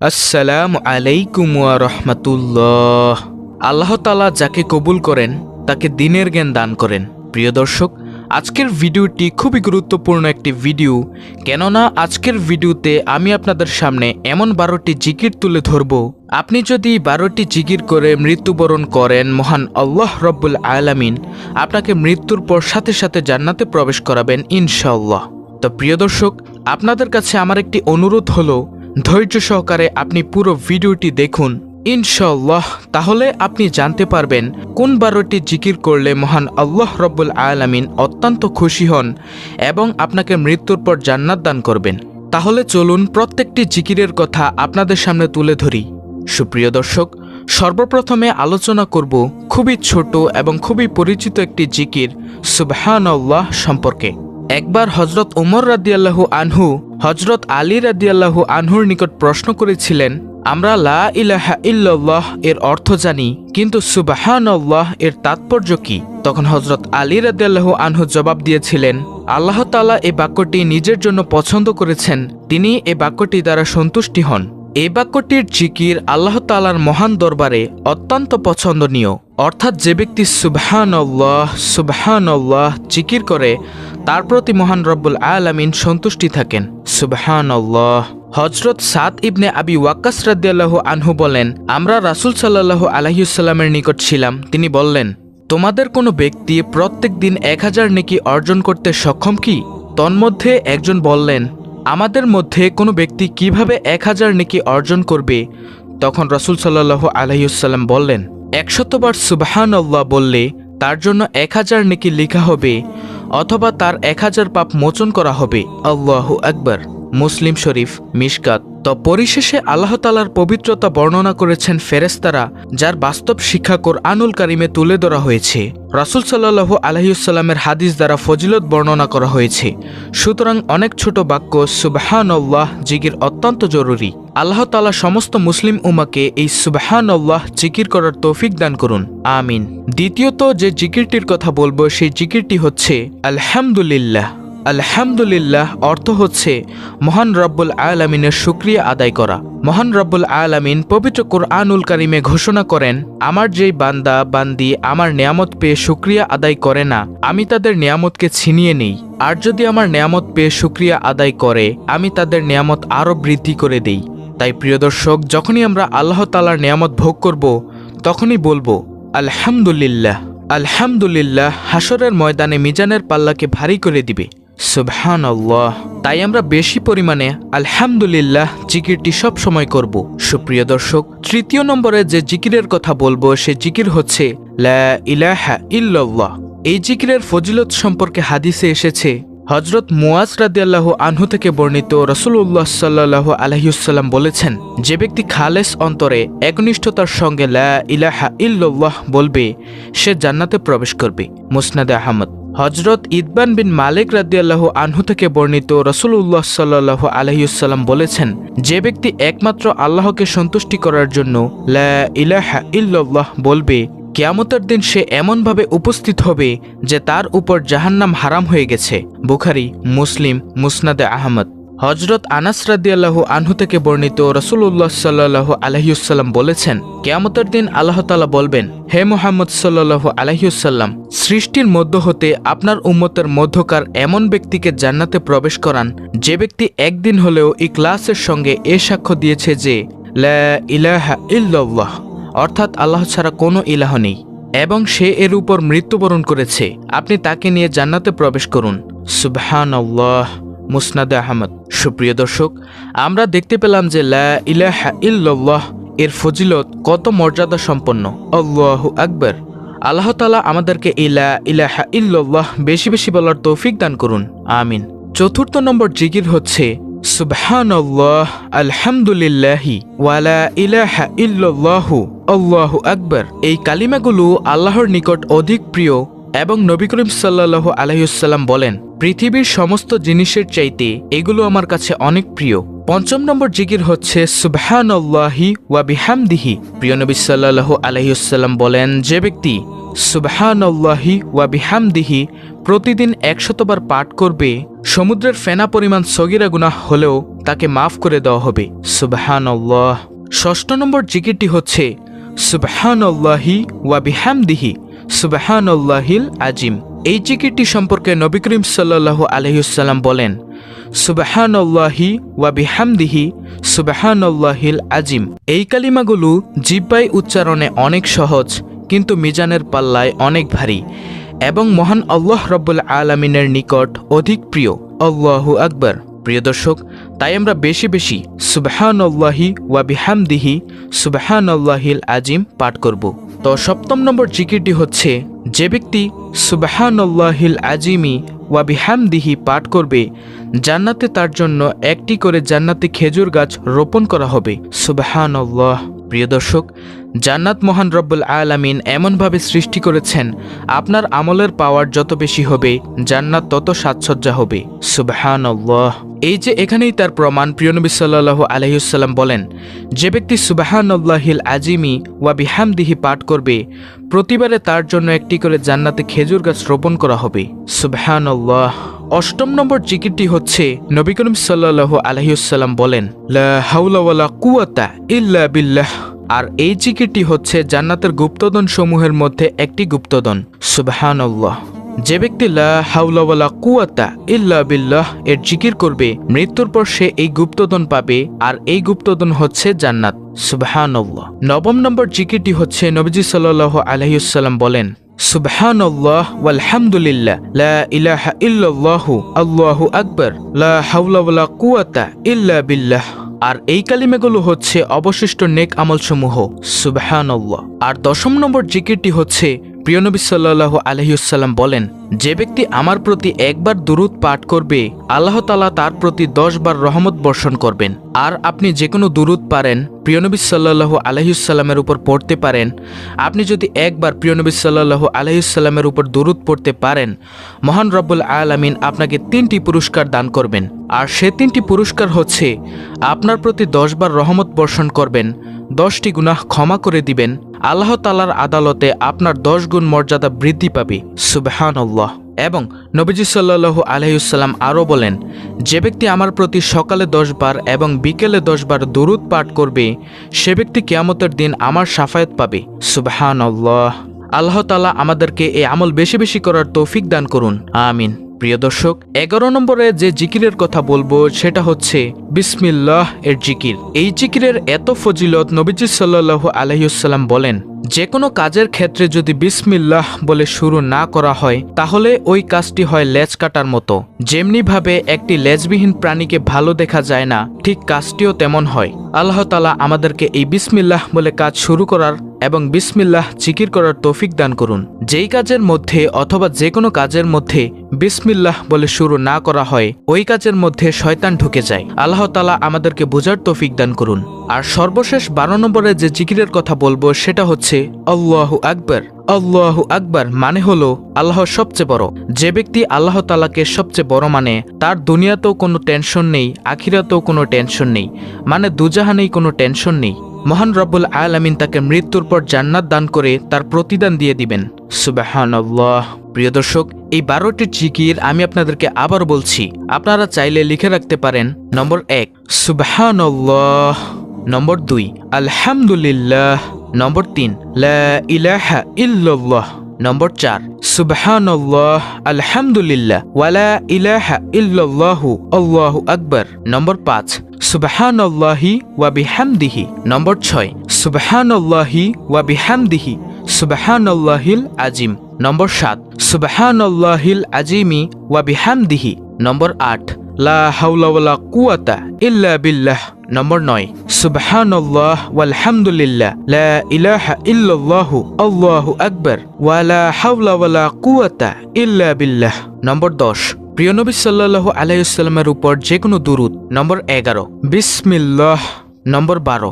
আসসালামু আলাইকুম ওয়া রাহমাতুল্লাহ। আল্লাহ তাআলা যাকে কবুল করেন তাকে দ্বীনের জ্ঞান দান করেন। প্রিয় দর্শক, আজকের ভিডিওটি খুবই গুরুত্বপূর্ণ একটি ভিডিও, কেননা আজকের ভিডিওতে আমি আপনাদের সামনে এমন 12টি জিকির তুলে ধরব। আপনি যদি 12টি জিকির করে মৃত্যুবরণ করেন, মহান আল্লাহ রব্বুল আলামিন আপনাকে মৃত্যুর পর সাথে সাথে জান্নাতে প্রবেশ করাবেন ইনশাআল্লাহ। তো প্রিয় দর্শক, আপনাদের কাছে আমার একটি অনুরোধ হলো, ধৈর্য সহকারে আপনি পুরো ভিডিওটি দেখুন ইনশাআল্লাহ, তাহলে আপনি জানতে পারবেন কোন 12টি জিকির করলে মহান আল্লাহ রব্বুল আলামিন অত্যন্ত খুশি হন এবং আপনাকে মৃত্যুর পর জান্নাত দান করবেন। তাহলে চলুন প্রত্যেকটি জিকিরের কথা আপনাদের সামনে তুলে ধরি। সুপ্রিয় দর্শক, সর্বপ্রথমে আলোচনা করব খুবই ছোট এবং খুবই পরিচিত একটি জিকির সুবহানাল্লাহ সম্পর্কে। একবার হযরত উমর রাদিয়াল্লাহু আনহু হযরত আলী রাদিয়াল্লাহু আনহুর নিকট প্রশ্ন করেছিলেন, আমরা লা ইলাহা ইল্লাল্লাহ এর অর্থ জানি, কিন্তু সুবহানাল্লাহ এর তাৎপর্য কি? তখন হযরত আলী রাদিয়াল্লাহু আনহু জবাব দিয়েছিলেন, আল্লাহ তাআলা এই বাক্যটি নিজের জন্য পছন্দ করেছেন, তিনি এই বাক্যটি দ্বারা সন্তুষ্টি হন। এই বাক্যটির জিকির আল্লাহ তাআলার মহান দরবারে অত্যন্ত পছন্দনীয়। অর্থাৎ যে ব্যক্তি সুবহানাল্লাহ সুবহানাল্লাহ জিকির করে তার প্রতি মহান রব্বুল আলামিন সন্তুষ্টি থাকেন। সুবহানাল্লাহ। হযরত সাদ ইবনে আবি ওয়াক্কাস রাদিয়াল্লাহু আনহু বলেন, আমরা রাসূল সাল্লাল্লাহু আলাইহি ওয়াসাল্লামের নিকট ছিলাম। তিনি বললেন, তোমাদের কোনো ব্যক্তি প্রত্যেক দিন 1000 নেকি অর্জন করতে সক্ষম কি? তন্মধ্যে একজন বললেন, আমাদের মধ্যে কোনো ব্যক্তি কিভাবে 1000 নেকি অর্জন করবে? তখন রাসূল সাল্লাল্লাহু আলাইহি ওয়াসাল্লাম বললেন, 100 বার সুবহানাল্লাহ বললে তার জন্য 1000 নেকি লেখা হবে, অথবা তার 1000 পাপ মোচন করা হবে। আল্লাহু আকবার। মুসলিম শরীফ, মিশকাত। তো পরিশেষে আল্লাহ তাআলার পবিত্রতা বর্ণনা করেছেন ফেরেশতারা, যার বাস্তব শিক্ষা কোরআনুল কারিমে তুলে ধরা হয়েছে। রাসূল সাল্লাল্লাহু আলাইহি ওয়াসাল্লামের হাদিস দ্বারা ফজিলত বর্ণনা করা হয়েছে। সুতরাং অনেক ছোট বাক্য সুবহানাল্লাহ জিকির অত্যন্ত জরুরি। আল্লাহ তাআলা সমস্ত মুসলিম উম্মাহকে এই সুবহানাল্লাহ জিকির করার তৌফিক দান করুন, আমিন। দ্বিতীয়ত যে জিকিরটির কথা বলবো সেই জিকিরটি হচ্ছে আলহামদুলিল্লাহ। আলহামদুলিল্লাহ অর্থ হচ্ছে মহান রব্বুল আলামিনের শুকরিয়া আদায় করা। মহান রব্বুল আলামিন পবিত্র কোরআনুল কারিমে ঘোষণা করেন, আমার যেই বান্দা বান্দি আমার নিয়ামত পেয়ে শুকরিয়া আদায় করে না, আমি তাদের নিয়ামতকে ছিনিয়ে নেই। আর যদি আমার নিয়ামত পেয়ে শুকরিয়া আদায় করে, আমি তাদের নিয়ামত আরও বৃদ্ধি করে দেই। তাই প্রিয় দর্শক, যখনই আমরা আল্লাহ তাআলার নিয়ামত ভোগ করব, তখনই বলবো আলহামদুলিল্লাহ। আলহামদুলিল্লাহ হাসরের ময়দানে মিজানের পাল্লাকে ভারী করে দিবে। সুবহানাল্লাহ। তাই আমরা বেশি পরিমাণে আলহামদুলিল্লাহ জিকিরটি সব সময় করব। সুপ্রিয় দর্শক, তৃতীয় নম্বরে যে জিকিরের কথা বলবো সে জিকির হচ্ছে লা ইলাহা ইল্লাল্লাহ। এই জিকিরের ফজিলত সম্পর্কে হাদিসে এসেছে, হযরত মুয়াজ রাদিয়াল্লাহু আনহু থেকে বর্ণিত, রাসূলুল্লাহ সাল্লাল্লাহু আলাইহি ওয়াসাল্লাম বলেছেন, যে ব্যক্তি খালেস অন্তরে একনিষ্ঠতার সঙ্গে লা ইলাহা ইল্লাল্লাহ বলবে, সে জান্নাতে প্রবেশ করবে। মুসনাদে আহমদ। হযরত ইতবান বিন মালিক রাদিয়াল্লাহু আনহু থেকে বর্ণিত, রাসূলুল্লাহ সাল্লাল্লাহু আলাইহি ওয়াসাল্লাম বলেছেন, যে ব্যক্তি একমাত্র আল্লাহকে সন্তুষ্টি করার জন্য লা ইলাহা ইল্লাল্লাহ বলবে, কিয়ামতের দিন সে এমনভাবে উপস্থিত হবে যে তার উপর জাহান্নাম হারাম হয়ে গেছে। বুখারী, মুসলিম, মুসনাদে আহমদ। হযরত আনাস রাদিয়াল্লাহু আনহু থেকে বর্ণিত, রাসূলুল্লাহ সাল্লাল্লাহু আলাইহি ওয়াসাল্লাম বলেছেন, কিয়ামতের দিন আল্লাহ তাআলা বলবেন, হে মুহাম্মদ সাল্লাল্লাহু আলাইহি ওয়াসাল্লাম, সৃষ্টির মধ্য হতে আপনার উম্মতের মধ্যকার এমন ব্যক্তিকে জান্নাতে প্রবেশ করান যে ব্যক্তি একদিন হলেও ইখলাসের সঙ্গে এ সাক্ষ্য দিয়েছে যে লা ইলাহা ইল্লাল্লাহ, অর্থাৎ আল্লাহ ছাড়া কোনো ইলাহ নেই, এবং সে এর উপর মৃত্যুবরণ করেছে। আপনি তাকে নিয়ে জান্নাতে প্রবেশ করুন। সুবহানাল্লাহ। মুসনাদে আহমদ। সুপ্রিয় দর্শক, আমরা দেখতে পেলাম যে লা ইলাহা ইল্লাল্লাহ এর ফজিলত কত মর্যাদা সম্পন্ন। আল্লাহু আকবার। আল্লাহ তাআলা আমাদেরকে এই লা ইলাহা ইল্লাল্লাহ বেশি বেশি বলার তৌফিক দান করুন, আমিন। চতুর্থ নম্বর জিকির হচ্ছে সুবহানাল্লাহ, আলহামদুলিল্লাহি ওয়া লা ইলাহা ইল্লাল্লাহু আল্লাহু আকবার। এই কালিমাগুলো আল্লাহর নিকট অধিক প্রিয় এবং নবী করিম সাল্লাল্লাহু আলাইহি ওয়াসাল্লাম বলেন, পৃথিবীর সমস্ত জিনিসের চাইতে এগুলো আমার কাছে অনেক প্রিয়। পঞ্চম নম্বর জিকির হচ্ছে সুবহানাল্লাহি ওয়া বিহামদিহি। প্রিয় নবী সাল্লাল্লাহু আলাইহি ওয়াসাল্লাম বলেন, যে ব্যক্তি সুবহানাল্লাহি ওয়া বিহামদিহি প্রতিদিন 100 বার পাঠ করবে, সমুদ্রের ফেনা পরিমাণ সগীরা গুনাহ হলেও তাকে মাফ করে দেওয়া হবে। সুবহানাল্লাহ। 6 নম্বর জিকিরটি হচ্ছে সুবহানাল্লাহি ওয়া বিহামদিহি সুবহানাল্লাহিল আজিম। এই জিকিরটি সম্পর্কে নবী করিম সাল্লাল্লাহু আলাইহি ওয়াসাল্লাম বলেন, সুবহানাল্লাহি ওয়া বিহামদিহি সুবহানাল্লাহিল আজিম। এই কালিমাগুলো জিহ্বায় উচ্চারণে অনেক সহজ, কিন্তু মিজানের পাল্লায় অনেক ভারী এবং মহান আল্লাহ রাব্বুল আলামিনের নিকট অধিক প্রিয়। আল্লাহু আকবার। প্রিয় দর্শক, তাই আমরা বেশি বেশি সুবহানাল্লাহি ওয়া বিহামদিহি সুবহানাল্লাহিল আজিম পাঠ করব। তো 7 নম্বর জিকিরটি হচ্ছে, যে ব্যক্তি সুবহানাল্লাহিল আজিমি ওয়া বিহামদিহি পাঠ করবে, জান্নাতে তার জন্য একটি করে জান্নাতি খেজুর গাছ রোপণ করা হবে। সুবহানাল্লাহ। প্রিয় দর্শক, জান্নাত মহান রব্বুল আলামিন এমনভাবে সৃষ্টি করেছেন, আপনার আমলের পাওয়ার যত বেশি হবে জান্নাত তত সাজসজ্জা হবে। সুবহানাল্লাহ। এই যে এখানেই তার প্রমাণ। প্রিয় নবী সাল্লাল্লাহু আলাইহি ওয়াসাল্লাম বলেন, যে ব্যক্তি সুবহানাল্লাহিল আজিমি ওয়া বিহামদিহি পাঠ করবে, প্রতিবারে তার জন্য একটি করে জান্নাতে খেজুর গাছ রোপণ করা হবে। সুবহানাল্লাহ। 8 নম্বর জিকিরটি হচ্ছে, নবী করিম সাল্লাল্লাহু আলাইহি ওয়াসাল্লাম বলেন, লা হাওলা ওয়ালা কুওয়াতা ইল্লা বিল্লাহ। আর এই জিকিরটি হচ্ছে জান্নাতের গুপ্তধন সমূহের মধ্যে একটি গুপ্তধন। সুবহানাল্লাহ। যে ব্যক্তি লা হাওলা ওয়ালা কুওয়াতা ইল্লা বিল্লাহ এর জিকির করবে, মৃত্যুর পর সে এই গুপ্তধন পাবে, আর এই গুপ্তধন হচ্ছে জান্নাত। সুবহানাল্লাহ। 9 নম্বর জিকিরটি হচ্ছে, নবীজি সাল্লাল্লাহু আলাইহি ওয়াসাল্লাম বলেন, সুবহানাল্লাহ ওয়ালহামদুলিল্লাহ লা ইলাহা ইল্লাল্লাহু আল্লাহু আকবার লা হাওলা ওয়ালা কুওয়াতা ইল্লা বিল্লাহ। আর এই কালিমাগুলো হচ্ছে অবশিষ্ট নেক আমলসমূহ। সুবহানাল্লাহ। আর 10 নম্বর জিকিরটি হচ্ছে, প্রিয় নবী সাল্লাল্লাহু আলাইহি ওয়াসাল্লাম বলেন, যে ব্যক্তি আমার প্রতি একবার দুরূদ পাঠ করবে, আল্লাহ তাআলা তার প্রতি 10 বার রহমত বর্ষণ করবেন। আর আপনি যে কোনো দুরূদ পারেন প্রিয় নবী সাল্লাল্লাহু আলাইহি ওয়াসাল্লামের উপর পড়তে পারেন। আপনি যদি একবার প্রিয় নবী সাল্লাল্লাহু আলাইহি ওয়াসাল্লামের উপর দুরূদ পড়তে পারেন, মহান রব্বুল আলামিন আপনাকে 3টি পুরস্কার দান করবেন। আর সে 3টি পুরস্কার হচ্ছে, আপনার প্রতি 10 বার রহমত বর্ষণ করবেন, 10টি গুনাহ ক্ষমা করে দিবেন, আল্লাহ তাআলার আদালতে আপনার 10 গুণ মর্যাদা বৃদ্ধি পাবে। সুবহানাল্লাহ। এবং নবীজি সাল্লাল্লাহু আলাইহি ওয়াসাল্লাম আরও বলেন, যে ব্যক্তি আমার প্রতি সকালে 10 বার এবং বিকেলে 10 বার দুরূদ পাঠ করবে, সে ব্যক্তি কিয়ামতের দিন আমার শাফায়াত পাবে। সুবহানাল্লাহ। আল্লাহ তাআলা আমাদেরকে এই আমল বেশি বেশি করার তৌফিক দান করুন। আমিন। প্রিয় দর্শক, 11 নম্বরে যে জিকিরের কথা বলবো সেটা হচ্ছে বিসমিল্লাহ এর জিকির। এই জিকিরের এত ফজিলত, নবীজি সাল্লাল্লাহু আলাইহি ওয়াসাল্লাম বলেন, যে কোনো কাজের ক্ষেত্রে যদি বিসমিল্লাহ বলে শুরু না করা হয়, তাহলে ওই কাজটি হয় লেজ কাটার মতো। যেমনি ভাবে একটি লেজবিহীন প্রাণীকে ভালো দেখা যায় না, ঠিক কাজটিও তেমন হয়। আল্লাহ তাআলা আমাদেরকে এই বিসমিল্লাহ বলে কাজ শুরু করার এবং বিসমিল্লাহ জিকির করার তৌফিক দান করুন। যেই কাজের মধ্যে অথবা যে কোনো কাজের মধ্যে বিসমিল্লাহ বলে শুরু না করা হয়, ওই কাজের মধ্যে শয়তান ঢুকে যায়। আল্লাহ তাআলা আমাদেরকে বোঝার তৌফিক দান করুন। আর সর্বশেষ 12 নম্বরে যে জিকিরের কথা বলবো সেটা হচ্ছে আল্লাহু আকবার। আল্লাহু আকবার মানে হলো আল্লাহ সবচেয়ে বড়। যে ব্যক্তি আল্লাহ তাআলাকে সবচেয়ে বড় মানে, তার দুনিয়াতেও কোনো টেনশন নেই, আখিরাতেও কোনো টেনশন নেই, মানে দুজাহানেই কোনো টেনশন নেই। মহান রব্বুল আলামিন তাকে মৃত্যুর পর জান্নাত দান করে তার প্রতিদান দিয়ে দিবেন। সুবহানাল্লাহ। প্রিয় দর্শক, এই 12টি জিকির আমি আপনাদেরকে আবার বলছি, আপনারা চাইলে লিখে রাখতে পারেন। নম্বর 1 সুবহানাল্লাহ, নম্বর 2 আলহামদুলিল্লাহ, নম্বর 3 লা ইলাহা ইল্লাল্লাহ, নম্বর 4 সুবহানাল্লাহ আলহামদুলিল্লাহ ওয়ালা ইলাহা ইল্লাল্লাহু আল্লাহু আকবার, নম্বর 5 সুবহানাল্লাহি ওয়া বিহামদিহি, নম্বর 6 সুবহানাল্লাহি ওয়া বিহামদিহি সুবহানাল্লাহিল আজিম, নম্বর 7 সুবহানাল্লাহিল আজিমি ওয়া বিহামদিহি, নম্বর 8 লা হাওলা ওয়ালা কুওয়াতা ইল্লা বিল্লাহ, নম্বর 9 সুবহানাল্লাহ ওয়ালহামদুলিল্লাহ লা ইলাহা ইল্লাল্লাহু আল্লাহু আকবার ওয়ালা হাওলা ওয়ালা কুওয়াতা ইল্লা বিল্লাহ, নম্বর 10 প্রিয় নবী সাল্লাল্লাহু আলাইহি ওয়াসাল্লামের উপর যে কোনো দুরূদ, নম্বর 11 বিসমিল্লাহ, নম্বর 12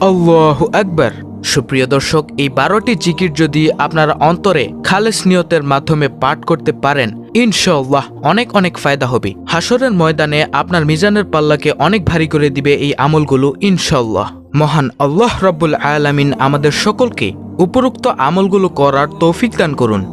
আল্লাহু আকবার। সুপ্রিয় দর্শক, এই 12টি জিকির যদি আপনারা অন্তরে খালেস নিয়তের মাধ্যমে পাঠ করতে পারেন, ইনশাআল্লাহ অনেক অনেক ফায়দা হবে। হাসরের ময়দানে আপনার মিজানের পাল্লাকে অনেক ভারী করে দিবে এই আমলগুলো ইনশাআল্লাহ। মহান আল্লাহ রাব্বুল আলামিন আমাদের সকলকে উপরোক্ত আমলগুলো করার তৌফিক দান করুন।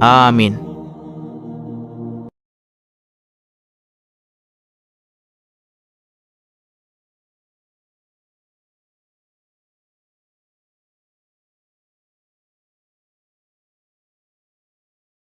আমিন।